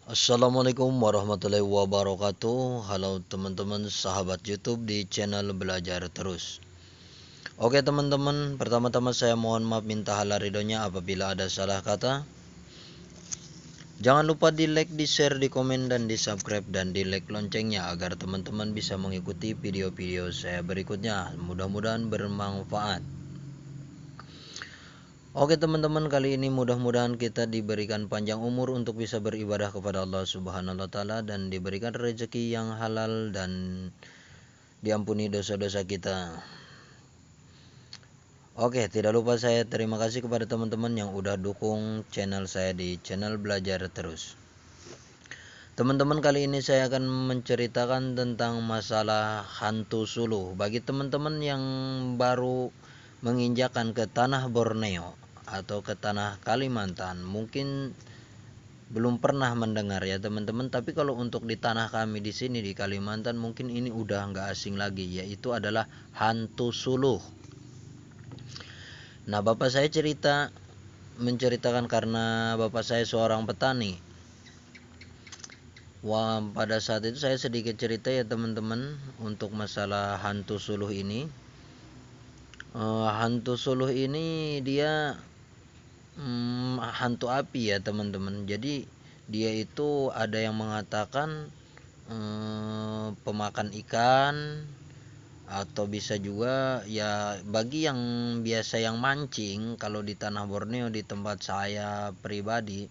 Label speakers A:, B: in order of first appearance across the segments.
A: Assalamualaikum warahmatullahi wabarakatuh. Halo teman-teman sahabat YouTube di channel Belajar Terus. Oke teman-teman, pertama-tama saya mohon maaf minta halal ridhonya apabila ada salah kata. Jangan lupa di like, di share, di komen, dan di subscribe, dan di like loncengnya agar teman-teman bisa mengikuti video-video saya berikutnya. Mudah-mudahan bermanfaat. Oke teman-teman, kali ini mudah-mudahan kita diberikan panjang umur untuk bisa beribadah kepada Allah Subhanahu wa taala dan diberikan rezeki yang halal dan diampuni dosa-dosa kita. Oke, tidak lupa saya terima kasih kepada teman-teman yang udah dukung channel saya di channel Belajar Terus. Teman-teman, kali ini saya akan menceritakan tentang masalah hantu suluh. Bagi teman-teman yang baru menginjakan ke tanah Borneo atau ke tanah Kalimantan, mungkin belum pernah mendengar ya teman-teman. Tapi kalau untuk di tanah kami di sini di Kalimantan, mungkin ini udah nggak asing lagi, yaitu adalah hantu suluh. Nah, bapak saya menceritakan karena bapak saya seorang petani. Wah, pada saat itu saya sedikit cerita ya teman-teman untuk masalah hantu suluh ini. Hantu suluh ini dia hantu api ya teman-teman. Jadi dia itu ada yang mengatakan pemakan ikan, atau bisa juga ya bagi yang biasa yang mancing. Kalau di tanah Borneo di tempat saya pribadi,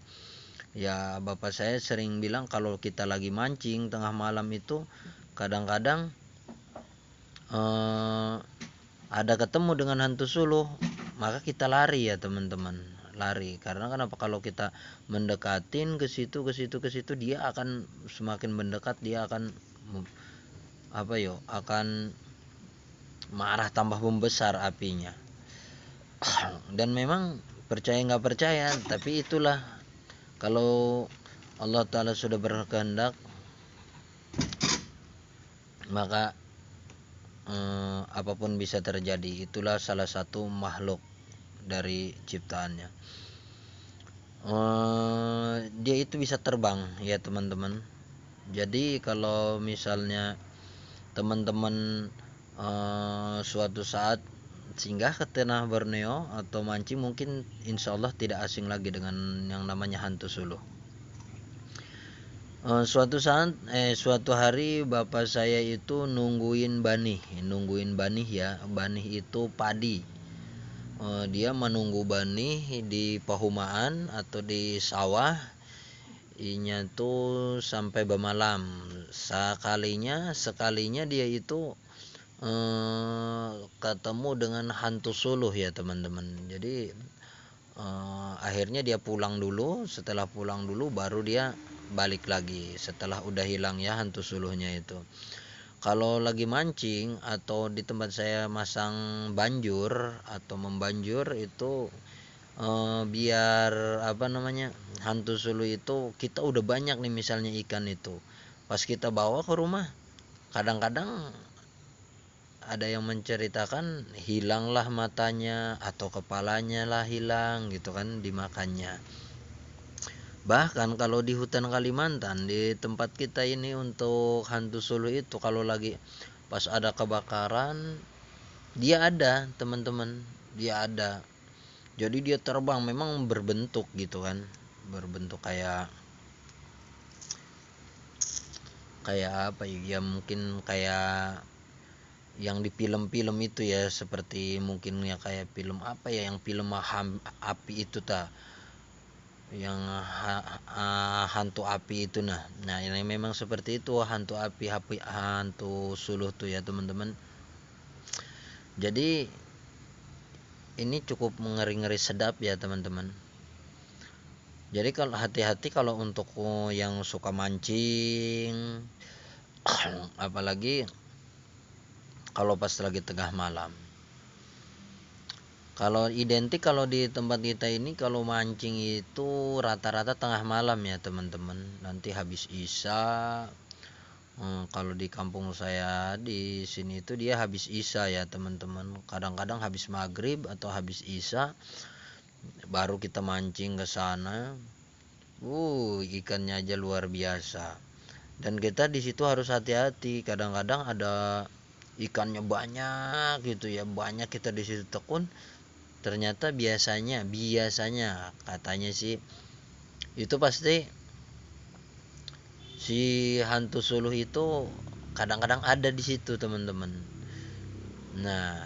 A: ya bapak saya sering bilang kalau kita lagi mancing tengah malam itu kadang-kadang ada ketemu dengan hantu suluh, maka kita lari ya teman-teman, lari. Karena kenapa? Kalau kita mendekatin ke situ dia akan semakin mendekat, dia akan akan marah, tambah membesar apinya. Dan memang percaya nggak percaya, tapi itulah kalau Allah Ta'ala sudah berkehendak, maka apapun bisa terjadi. Itulah salah satu makhluk dari ciptaannya. Dia itu bisa terbang ya teman-teman. Jadi kalau misalnya teman-teman suatu saat singgah ke tanah Borneo atau mancing, mungkin insya Allah tidak asing lagi dengan yang namanya hantu suluh. Suatu hari bapak saya itu nungguin banih ya. Banih itu padi. Dia menunggu banih di pahumaan atau di sawah. Inya tuh sampai bermalam. Sekalinya dia itu ketemu dengan hantu suluh ya teman-teman. Jadi akhirnya dia pulang dulu. Setelah pulang dulu baru dia balik lagi setelah udah hilang ya hantu suluhnya itu. Kalau lagi mancing atau di tempat saya masang banjur atau membanjur itu, biar hantu suluh itu, kita udah banyak nih misalnya ikan itu, pas kita bawa ke rumah kadang-kadang ada yang menceritakan hilanglah matanya atau kepalanya lah hilang gitu kan dimakannya. Bahkan kalau di hutan Kalimantan di tempat kita ini, untuk hantu suluh itu kalau lagi pas ada kebakaran, dia ada teman-teman, dia ada. Jadi dia terbang, memang berbentuk gitu kan, berbentuk kayak apa ya, mungkin kayak yang di film-film itu ya, seperti mungkin ya kayak film apa ya, yang film api itu yang hantu api itu. Nah ini memang seperti itu hantu api, hantu suluh tuh ya teman-teman. Jadi ini cukup mengeri-ngeri sedap ya teman-teman. Jadi kalau hati-hati kalau untuk yang suka mancing apalagi kalau pas lagi tengah malam. Kalau identik kalau di tempat kita ini kalau mancing itu rata-rata tengah malam ya teman-teman. Nanti habis isya. Kalau di kampung saya di sini itu dia habis isya ya teman-teman. Kadang-kadang habis maghrib atau habis isya baru kita mancing ke sana. Ikannya aja luar biasa. Dan kita di situ harus hati-hati. Kadang-kadang ada ikannya banyak gitu ya, banyak kita di situ tekun. Ternyata biasanya katanya sih itu pasti si hantu suluh itu kadang-kadang ada di situ teman-teman. Nah,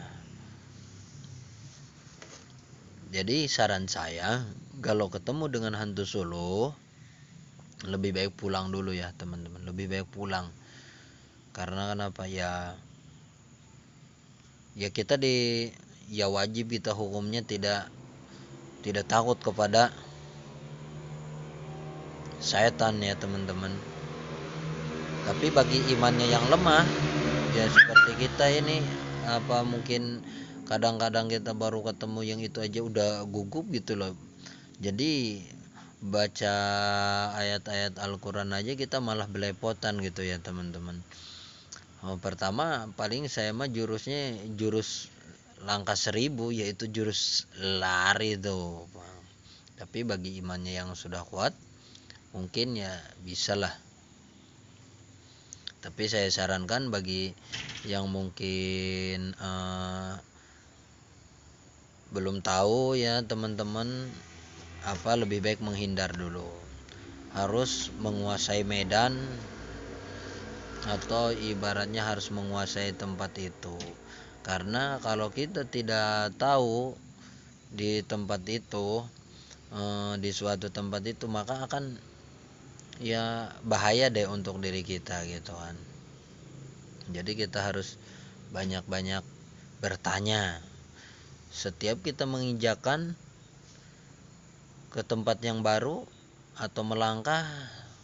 A: jadi saran saya kalau ketemu dengan hantu suluh lebih baik pulang dulu ya teman-teman, lebih baik pulang. Karena kenapa ya kita ya wajib kita hukumnya tidak takut kepada setan ya teman-teman. Tapi bagi imannya yang lemah ya seperti kita ini, mungkin kadang-kadang kita baru ketemu yang itu aja udah gugup gitu loh. Jadi baca ayat-ayat Al-Quran aja kita malah belepotan gitu ya teman-teman. Pertama paling saya mah jurusnya jurus langkah 1000, yaitu jurus lari tuh. Tapi bagi imannya yang sudah kuat mungkin ya bisalah. Tapi saya sarankan bagi yang mungkin belum tahu ya teman-teman, lebih baik menghindar dulu. Harus menguasai medan atau ibaratnya harus menguasai tempat itu. Karena kalau kita tidak tahu di tempat itu, di suatu tempat itu, maka akan ya bahaya deh untuk diri kita gitu kan. Jadi kita harus banyak-banyak bertanya setiap kita menginjakan ke tempat yang baru atau melangkah.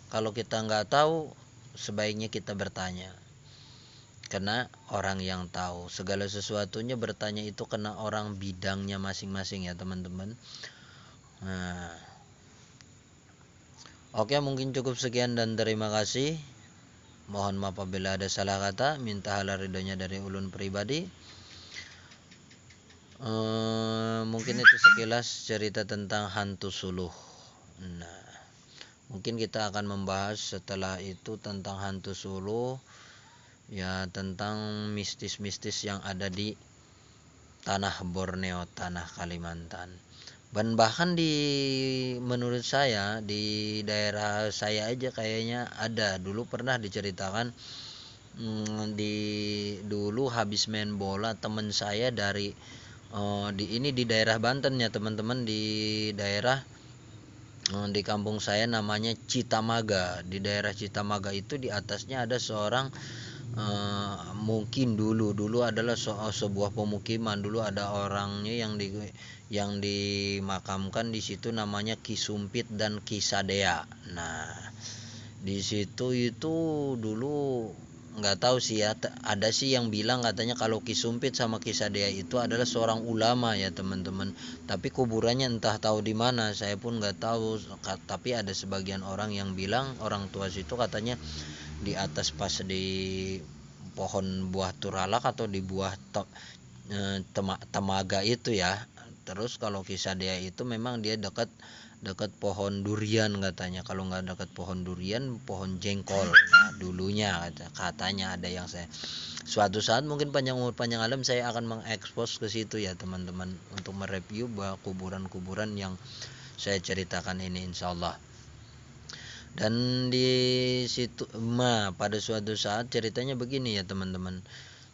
A: Kalau kita nggak tahu, sebaiknya kita bertanya, karena orang yang tahu segala sesuatunya. Bertanya itu kena orang bidangnya masing-masing ya teman-teman. Nah, oke, mungkin cukup sekian dan terima kasih. Mohon maaf apabila ada salah kata. Minta halal ridhonya dari ulun pribadi. Mungkin itu sekilas cerita tentang hantu suluh. Nah, mungkin kita akan membahas setelah itu tentang hantu suluh, ya tentang mistis-mistis yang ada di tanah Borneo, tanah Kalimantan. Dan bahkan menurut saya di daerah saya aja kayaknya ada. Dulu pernah diceritakan, dulu habis main bola teman saya dari di daerah Banten ya teman-teman, di daerah di kampung saya namanya Citamaga. Di daerah Citamaga itu di atasnya ada seorang, mungkin dulu adalah sebuah pemukiman. Dulu ada orangnya yang dimakamkan di situ, namanya Ki Sumpit dan Ki Sadea. Nah, di situ itu dulu nggak tahu sih ya, ada sih yang bilang katanya kalau Ki Sumpit sama Ki Sadea itu adalah seorang ulama ya teman-teman. Tapi kuburannya entah tahu di mana, saya pun nggak tahu. Tapi ada sebagian orang yang bilang, orang tua situ katanya di atas pas di pohon buah turalak atau di buah temaga itu ya. Terus kalau kisah dia itu memang dia dekat pohon durian katanya. Kalau nggak dekat pohon durian, pohon jengkol. Nah, dulunya katanya ada yang saya, suatu saat mungkin panjang umur panjang alam saya akan mengekspos ke situ ya teman-teman, untuk mereview bahwa kuburan-kuburan yang saya ceritakan ini insyaallah. Dan di situ pada suatu saat ceritanya begini ya teman-teman.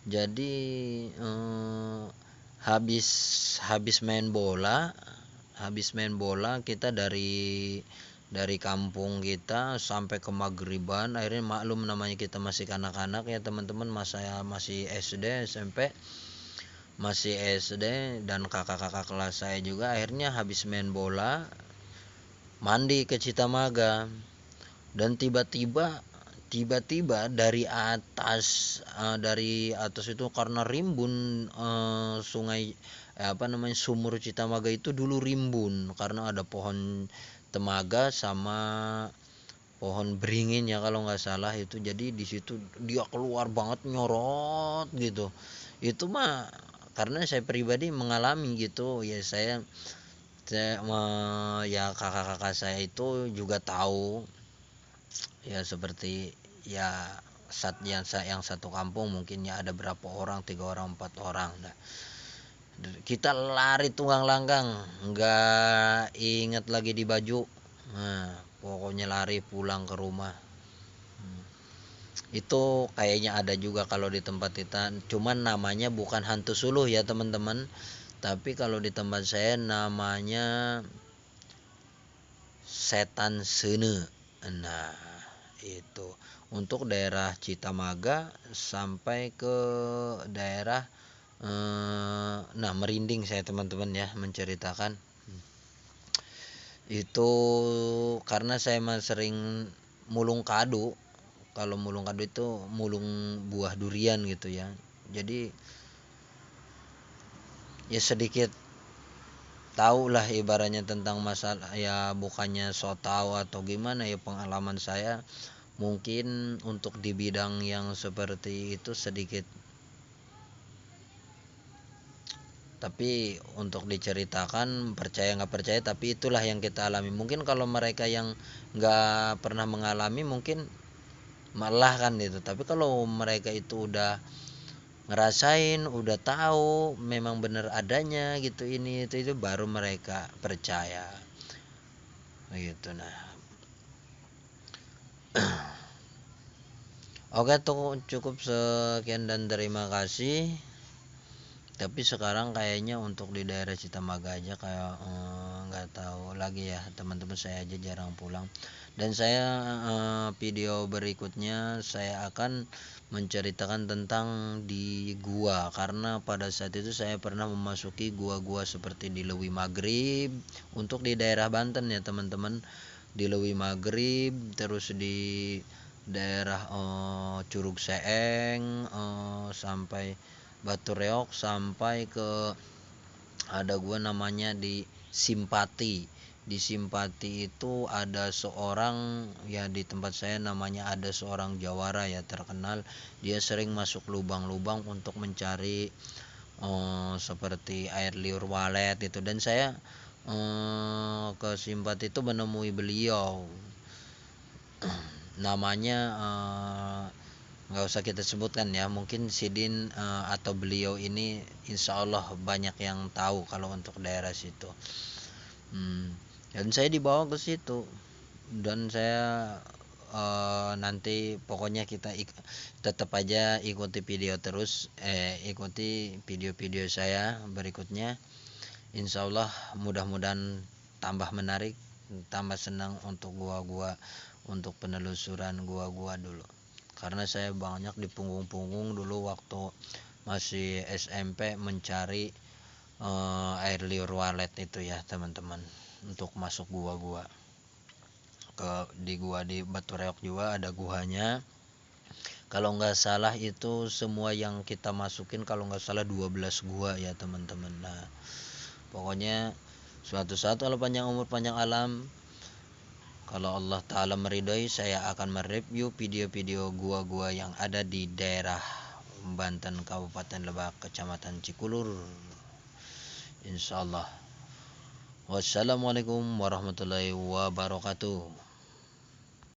A: Jadi habis main bola kita dari kampung kita sampai ke maghriban. Akhirnya maklum namanya kita masih kanak-kanak ya teman-teman, masih SD SMP, dan kakak-kakak kelas saya juga. Akhirnya habis main bola mandi ke Citamaga. Dan tiba-tiba dari atas itu karena rimbun, sungai, sumur Citamaga itu dulu rimbun karena ada pohon temaga sama pohon beringin ya kalau nggak salah itu. Jadi di situ dia keluar banget nyorot gitu. Itu mah karena saya pribadi mengalami gitu ya, saya Ya kakak-kakak saya itu juga tahu ya, seperti ya yang satu kampung mungkin ya ada berapa orang, 3 orang 4 orang. Nah, kita lari tunggang langgang, nggak inget lagi di baju. Nah, pokoknya lari pulang ke rumah. Itu kayaknya ada juga kalau di tempat kita, cuman namanya bukan hantu suluh ya teman-teman, tapi kalau di tempat saya namanya setan sene. Nah, itu untuk daerah Citamaga sampai ke daerah nah merinding saya teman-teman ya menceritakan itu, karena saya mah sering mulung kadu. Kalau mulung kadu itu mulung buah durian gitu ya, jadi ya sedikit tahu lah ibaratnya tentang masalah ya, bukannya so tahu atau gimana ya, pengalaman saya mungkin untuk di bidang yang seperti itu sedikit, tapi untuk diceritakan percaya nggak percaya, tapi itulah yang kita alami. Mungkin kalau mereka yang nggak pernah mengalami mungkin malah kan itu, tapi kalau mereka itu udah ngerasain, udah tahu memang benar adanya gitu, ini itu baru mereka percaya gitu. Nah, oke tuh cukup sekian dan terima kasih. Tapi sekarang kayaknya untuk di daerah Citamaga aja kayak nggak tahu lagi ya teman-teman, saya aja jarang pulang. Dan saya video berikutnya saya akan menceritakan tentang di gua, karena pada saat itu saya pernah memasuki gua-gua seperti di Lewi Maghrib untuk di daerah Banten ya teman-teman, di Lewi Maghrib, terus di daerah Curug Seeng, sampai Batu Reok, sampai ke ada gua namanya di Simpati. Di Simpati itu ada seorang ya, di tempat saya namanya ada seorang jawara ya terkenal. Dia sering masuk lubang-lubang untuk mencari seperti air liur walet itu, dan saya ke Simpati itu menemui beliau. Namanya nggak usah kita sebutkan ya, mungkin Sidin atau beliau ini insya Allah banyak yang tahu kalau untuk daerah situ. Dan saya dibawa ke situ, dan saya nanti pokoknya kita tetap aja ikuti video terus, ikuti video-video saya berikutnya. Insya Allah mudah-mudahan tambah menarik, tambah senang untuk gua-gua, untuk penelusuran gua-gua dulu, karena saya banyak di punggung-punggung dulu waktu masih SMP mencari air liur walet itu ya teman-teman, untuk masuk gua-gua. Di gua di Batu Reok juga ada guanya, kalau nggak salah itu semua yang kita masukin kalau nggak salah 12 gua ya teman-teman. Nah, pokoknya suatu saat kalau panjang umur panjang alam, kalau Allah Ta'ala meridhoi, saya akan mereview video-video gua-gua yang ada di daerah Banten, Kabupaten Lebak, Kecamatan Cikulur, insyaallah. Wassalamualaikum warahmatullahi wabarakatuh.